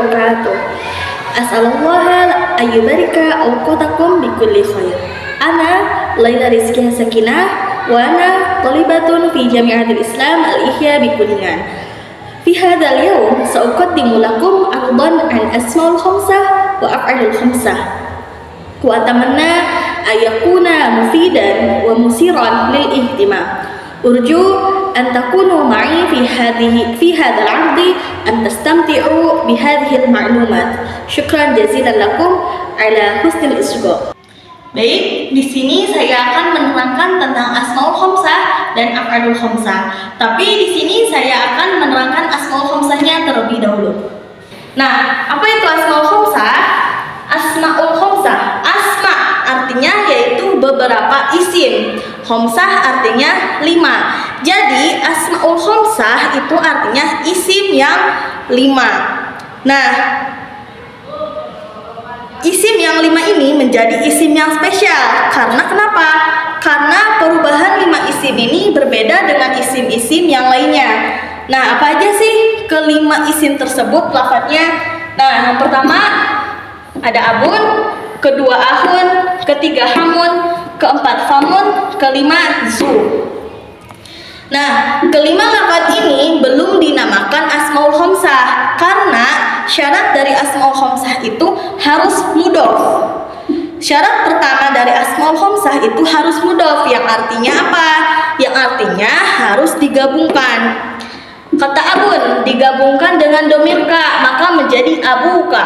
wabarakatuh. As'alullah ayyubarika awqatakum bikulli khair. Ana Laila Rizky Sakinah wa ana thalibatun fi Jami'atil Islam Al-Ihya Bikuningan. Fi hadzal yawm sa'uqaddimu lakum 'ardan 'an asmaul khamsah wa af'alul khamsah. Wa atamanna ayakuna mufidan wa musiran lil ihtimam. Urju an takunu ma'i fi hadzal 'ardi an tastamti'u bi hadhil ma'lumat. Syukran jazilan lakum ala husnil istigha'. Baik, di sini saya akan menerangkan tentang Asmaul Khamsah dan Af'alul Khamsah. Tapi di sini saya akan menerangkan Asmaul Khamsahnya terlebih dahulu. Nah, apa itu Asmaul Khamsah? Asmaul Khamsah, asma artinya yaitu beberapa isim. Khamsah artinya 5. Jadi Asmaul Khamsah itu artinya isim yang 5. Nah, isim yang 5 ini menjadi isim yang spesial. Karena kenapa? Karena perubahan 5 isim ini berbeda dengan isim-isim yang lainnya. Nah, apa aja sih kelima isim tersebut lafadznya? Nah, yang pertama ada abun, kedua ahun, ketiga hamun, keempat famun, kelima zu. Nah, kelima lafadz ini belum dinamakan Asmaul Khamsah karena syarat dari Asmaul Khamsah itu harus mudhof. Syarat pertama dari Asmaul Khamsah itu harus mudhof, yang artinya apa? Yang artinya harus digabungkan. Kata abun digabungkan dengan domir ka, maka menjadi abuka.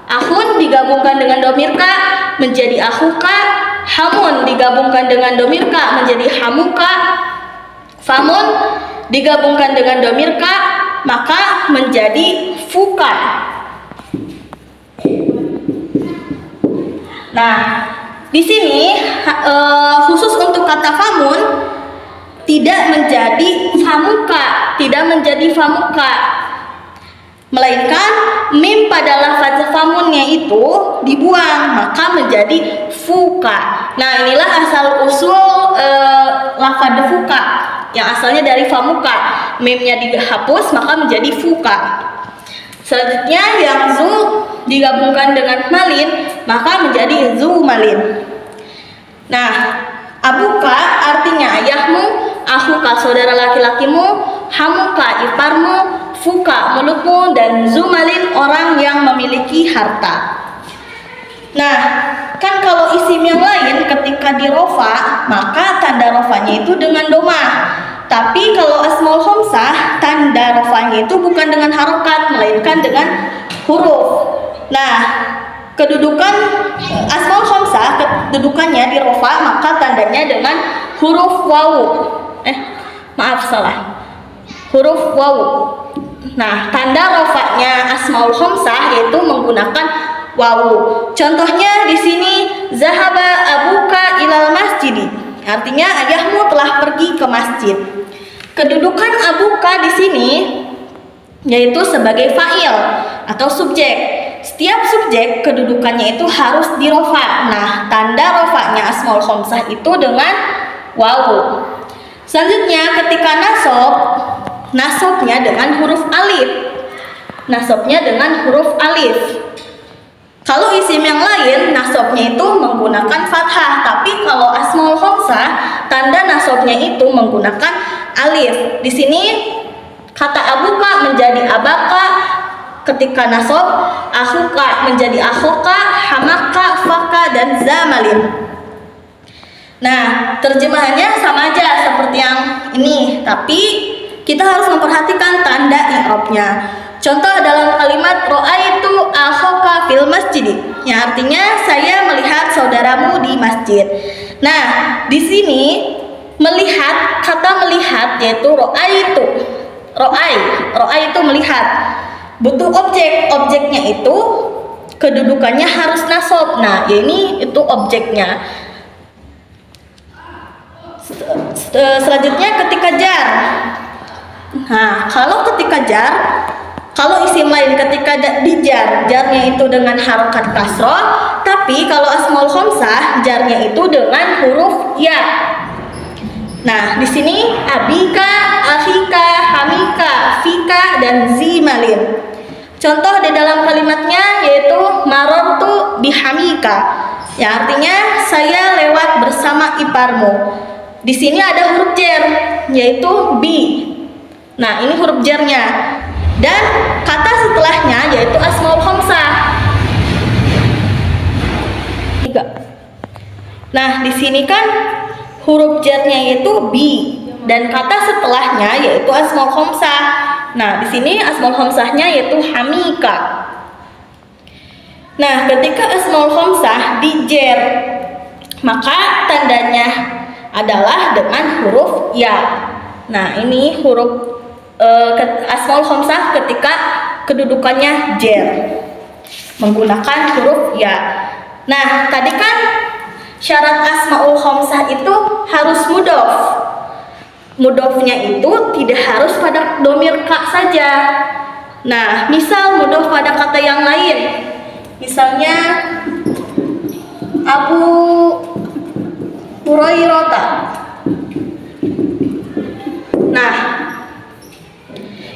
Ahun digabungkan dengan domir ka menjadi ahuka. Hamun digabungkan dengan domir ka menjadi hamuka. Famun digabungkan dengan domir ka maka menjadi fuka. Nah, di sini khusus untuk kata famun tidak menjadi famuka, melainkan mim pada lafaz famunnya itu dibuang maka menjadi fuka. Nah, inilah asal usul lafaz fuka yang asalnya dari famuka, mimnya dihapus maka menjadi fuka. Selanjutnya yang zu digabungkan dengan malin maka menjadi zu malin. Nah, abuka artinya ayahmu, ahuka saudara laki-lakimu, hamuka iparmu, fuka mulutmu, dan zu malin orang yang memiliki harta. Nah, kan kalau isim yang lain ketika dirofa maka tanda rofanya itu dengan domah. Tapi kalau Asmaul Khamsah tanda rofanya itu bukan dengan harokat melainkan dengan huruf. Nah, kedudukan Asmaul Khamsah kedudukannya di rofa maka tandanya dengan huruf wawu. Huruf wawu. Nah, tanda rofanya Asmaul Khamsah yaitu menggunakan wawu. Contohnya di sini zahaba abuka ilal masjidi. Artinya ayahmu telah pergi ke masjid. Kedudukan abuka di sini yaitu sebagai fa'il atau subjek. Setiap subjek kedudukannya itu harus dirofa. Nah, tanda rofanya Asmaul Khamsah itu dengan wawu. Selanjutnya ketika nasabnya dengan huruf alif. Kalau isim yang lain nasabnya itu menggunakan fathah, tapi kalau Asmaul Khamsah tanda nasabnya itu menggunakan alif. Di sini kata abuka menjadi abaka ketika nasab, ahuka menjadi ahuka, hamaka, faka, dan zamalin. Nah, terjemahannya sama aja seperti yang ini, tapi kita harus memperhatikan tanda i'rabnya. Contoh dalam kalimat ro'aitu akhaka fil masjid, yang artinya saya melihat saudaramu di masjid. Nah, di sini kata melihat yaitu ro'aitu. Ro'ai itu melihat. Butuh objeknya itu kedudukannya harus nasab. Nah, ini itu objeknya. Selanjutnya ketika jar. Nah, kalau isim lain ketika dijar, jarnya itu dengan harokat kasroh, tapi kalau Asmaul Khamsah jarnya itu dengan huruf ya. Nah, di sini abika, akhika, hamika, fika, dan zimalin. Contoh di dalam kalimatnya yaitu marartu bihamika, yang artinya saya lewat bersama iparmu. Di sini ada huruf jer yaitu bi. Nah, ini huruf jernya. Dan kata setelahnya yaitu asmaul khamsah. Nah, di sini kan huruf jernya yaitu bi dan kata setelahnya yaitu asmaul khamsah. Nah, di sini asmaul khamsahnya yaitu hamika. Nah, ketika asmaul khamsah dijer, maka tandanya adalah dengan huruf ya. Nah, ini huruf asmaul khamsah ketika kedudukannya jer menggunakan huruf ya. Nah, tadi kan syarat asmaul khamsah itu harus mudhof. Mudhofnya itu tidak harus pada domir ka saja. Nah, misal mudhof pada kata yang lain, misalnya Abu Hurairah. Nah,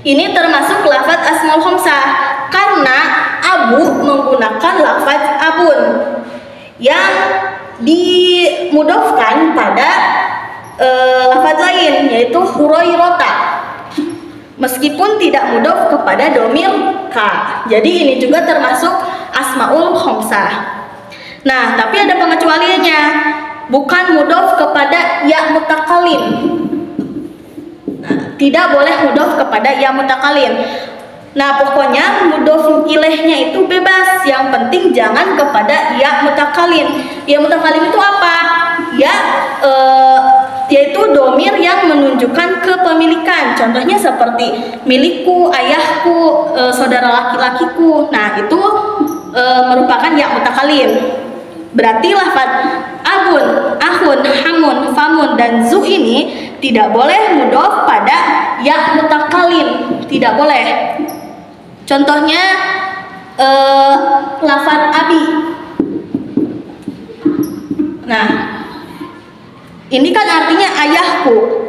ini termasuk lafaz asmaul khamsah karena abu menggunakan lafaz abun yang dimudhofkan pada lafaz lain yaitu Hurairah, meskipun tidak mudhof kepada domir ka. Jadi ini juga termasuk asmaul khamsah. Nah, tapi ada pengecualiannya, bukan mudhof kepada ya mutakalim. Nah, tidak boleh mudhof kepada ya mutakalim. Nah, pokoknya mudhof ilaihnya itu bebas, yang penting jangan kepada ya mutakalim. Ya mutakalim itu apa? Ya yaitu domir yang menunjukkan kepemilikan. Contohnya seperti milikku, ayahku, saudara laki-lakiku. Nah, itu merupakan ya mutakalim. Berarti lafaz abun, ahun, hamun, famun, dan zu ini tidak boleh mudhof pada ya mutakalim. Tidak boleh. Contohnya lafaz abi. Nah, ini kan artinya ayahku.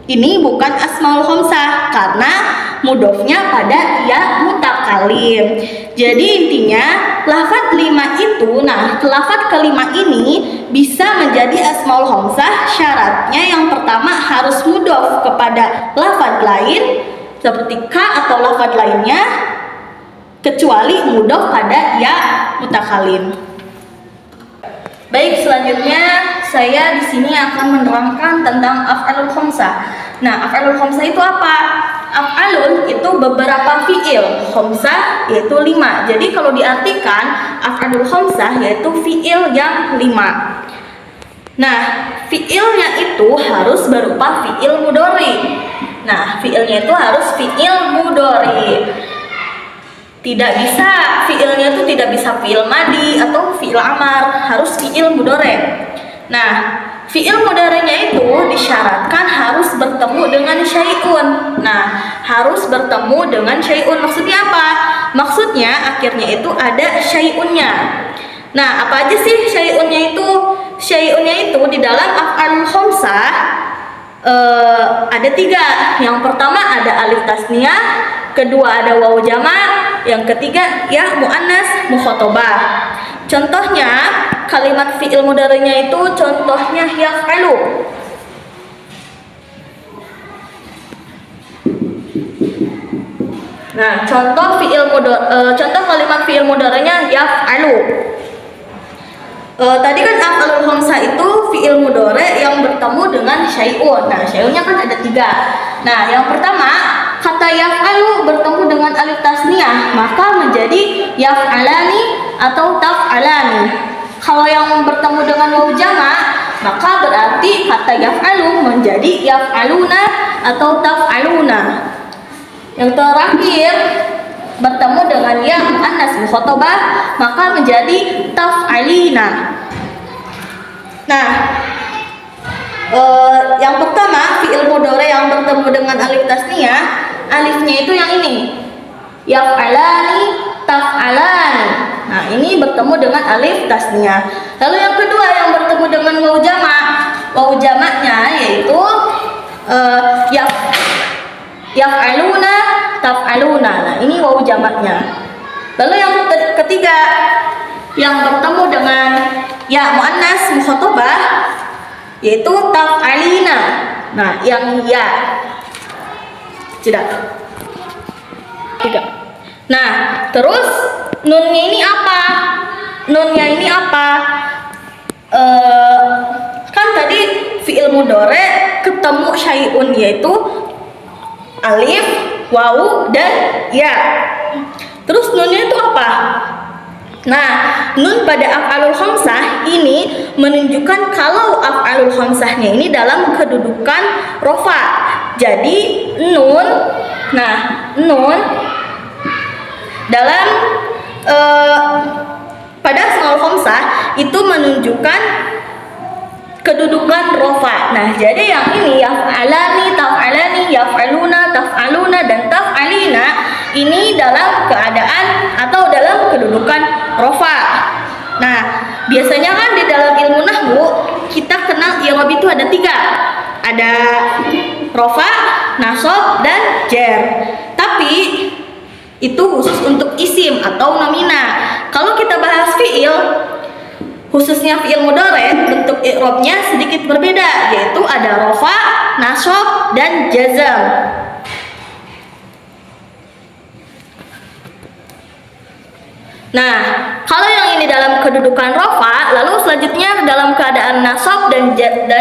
Ini bukan asmaul khamsah karena mudhofnya pada ya mutakalim. Jadi intinya lafaz 5 itu, lafaz kelima ini bisa menjadi asmaul khamsah. Syaratnya yang pertama harus mudhof kepada lafaz lain seperti ka atau lafaz lainnya, kecuali mudhof pada ya mutakalim. Baik, selanjutnya saya di sini akan menerangkan tentang af'alul khamsah. Nah, af'alul khamsah itu apa? Af'alun itu beberapa fi'il, khamsah yaitu 5. Jadi kalau diartikan af'alul khamsah yaitu fi'il yang 5. Nah, fi'ilnya itu harus berupa fi'il mudhari. Nah, fi'ilnya itu harus fi'il mudhari. Tidak bisa fi'ilnya itu tidak bisa fi'il madi atau fi'il amar, harus fi'il mudhari. Nah, fi'il mudhari'nya itu disyaratkan harus bertemu dengan syai'un. Nah, harus bertemu dengan syai'un. Maksudnya apa? Maksudnya akhirnya itu ada syai'unnya. Nah, apa aja sih syai'unnya itu? Syai'unnya itu di dalam af'alul khamsah ada 3. Yang pertama ada alif tasniyah, kedua ada wawu jamak, yang ketiga ya muannas mukhatabah. Contohnya kalimat fi'il mudhari'nya itu contohnya yaf'alu. Nah, contoh kalimat fi'il mudhari'nya yaf'alu. Tadi kan af'alul khamsah itu fi'il mudhari' yang bertemu dengan syai'un. Nah, syai'unnya kan ada 3. Nah, yang pertama kata yaf'alu bertemu dengan alif tasniyah, maka menjadi yaf'alani atau taf'alani. Kalau yang bertemu dengan wawu jamak, maka berarti kata yaf'alu menjadi yaf'aluna atau taf'aluna. Yang terakhir bertemu dengan ya muannas mukhatabah, maka menjadi taf'alina. Nah, yang pertama fi'il mudhari yang bertemu dengan alif tasniyah, alifnya itu yang ini, yaf'alani, taf'alani. Nah, ini bertemu dengan alif tasniyah. Lalu yang kedua yang bertemu dengan wawu jamak, wawu jamaknya yaitu yaf'aluna, taf'aluna. Nah, ini wawu jamaknya. Lalu yang ketiga, yang bertemu dengan ya muannas mukhatabah, yaitu taf'alina. Nah, yang ya tidak. Tiga. Nah, terus nunnya ini apa? Nunnya ini apa? Kan tadi fi'il mudhari ketemu syai'un, yaitu alif, wawu, dan ya. Terus nunnya itu apa? Nah, nun pada af'alul khamsah ini menunjukkan kalau af'alul khamsahnya ini dalam kedudukan rofa. Jadi nun, nah nun dalam pada af'alul khamsah itu menunjukkan kedudukan rofa. Nah, jadi yang ini yaf'alani, taf'alani, yaf'aluna, taf'aluna, dan taf'alina ini dalam keadaan atau dalam kedudukan rofa. Nah, biasanya kan di dalam ilmu nahwu kita kenal i'rab itu ada 3. Ada rofa, nasab, dan jar. Tapi itu khusus untuk isim atau nomina. Kalau kita bahas fi'il, khususnya fi'il mudhari, bentuk i'rabnya sedikit berbeda, yaitu ada rafa, nasab, dan jazam. Nah, kalau yang ini dalam kedudukan rafa, lalu selanjutnya dalam keadaan nasab dan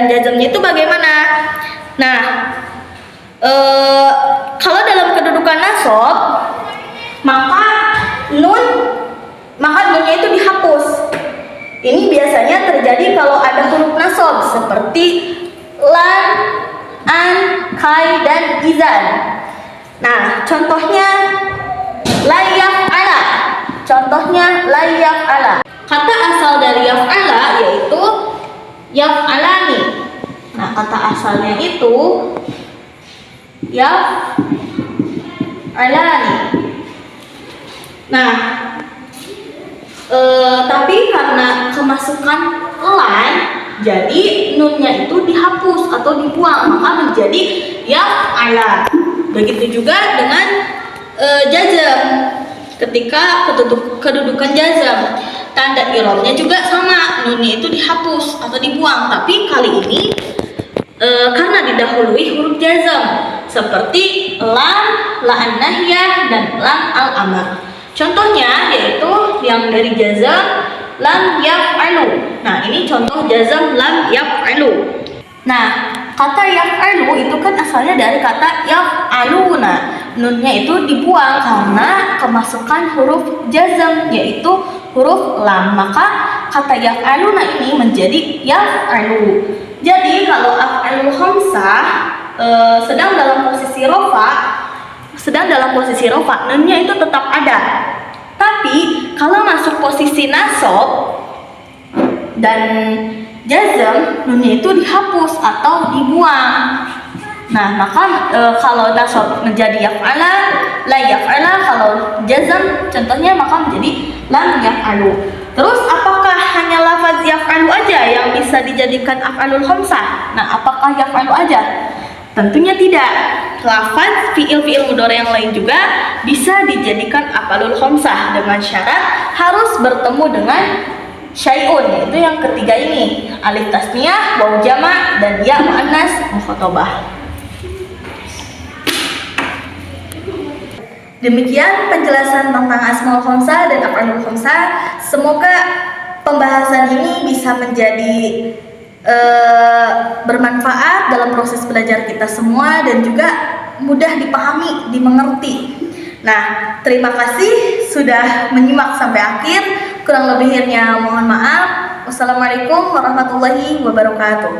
jazamnya itu bagaimana? Nah, kalau dalam kedudukan nasab, maka nunnya itu dihapus. Ini biasanya terjadi kalau ada huruf nasab seperti lan, an, kai, dan izan. Nah, contohnya la yaf'ala. Contohnya la yaf'ala. Kata asal dari yaf'ala yaitu yaf'alani. Nah, kata asalnya itu yaf'alani. Nah, tapi karena kemasukan lan, jadi nunnya itu dihapus atau dibuang, maka menjadi yaf'ala. Begitu juga dengan jazam. Ketika kedudukan jazam, tanda i'rabnya juga sama, nunnya itu dihapus atau dibuang. Tapi kali ini karena didahului huruf jazam seperti lam, la an-nahyah, dan lam al-amr. Contohnya yaitu yang dari jazam lam yaf'alu. Nah, ini contoh jazam lam yaf'alu. Nah, kata yaf'alu itu kan asalnya dari kata yaf'aluna. Nunnya itu dibuang karena kemasukan huruf jazam yaitu huruf lam. Maka kata yaf'aluna ini menjadi yaf'alu. Jadi kalau af'alul khamsah sedang dalam posisi rofa, nunnya itu tetap ada. Tapi kalau masuk posisi nasab dan jazam, nunnya itu dihapus atau dibuang. Nah, maka kalau nasab menjadi yaf'ala, la yaf'ala. Kalau jazam contohnya maka menjadi lam yaf'alu. Terus apakah hanya lafaz yaf'alu aja yang bisa dijadikan af'alul khamsah? Nah, apakah yaf'alu aja? Tentunya tidak. Lafaz fi'il mudhari yang lain juga bisa dijadikan af'alul khamsah dengan syarat harus bertemu dengan syai'un, yaitu yang ketiga ini, alif tasniyah, wawu jama', dan ya muannas mukhatabah. Demikian penjelasan tentang asmaul khamsah dan af'alul khamsah. Semoga pembahasan ini bisa menjadi bermanfaat dalam proses belajar kita semua dan juga mudah dipahami, dimengerti. Nah, terima kasih sudah menyimak sampai akhir. Kurang lebihnya mohon maaf. Wassalamualaikum warahmatullahi wabarakatuh.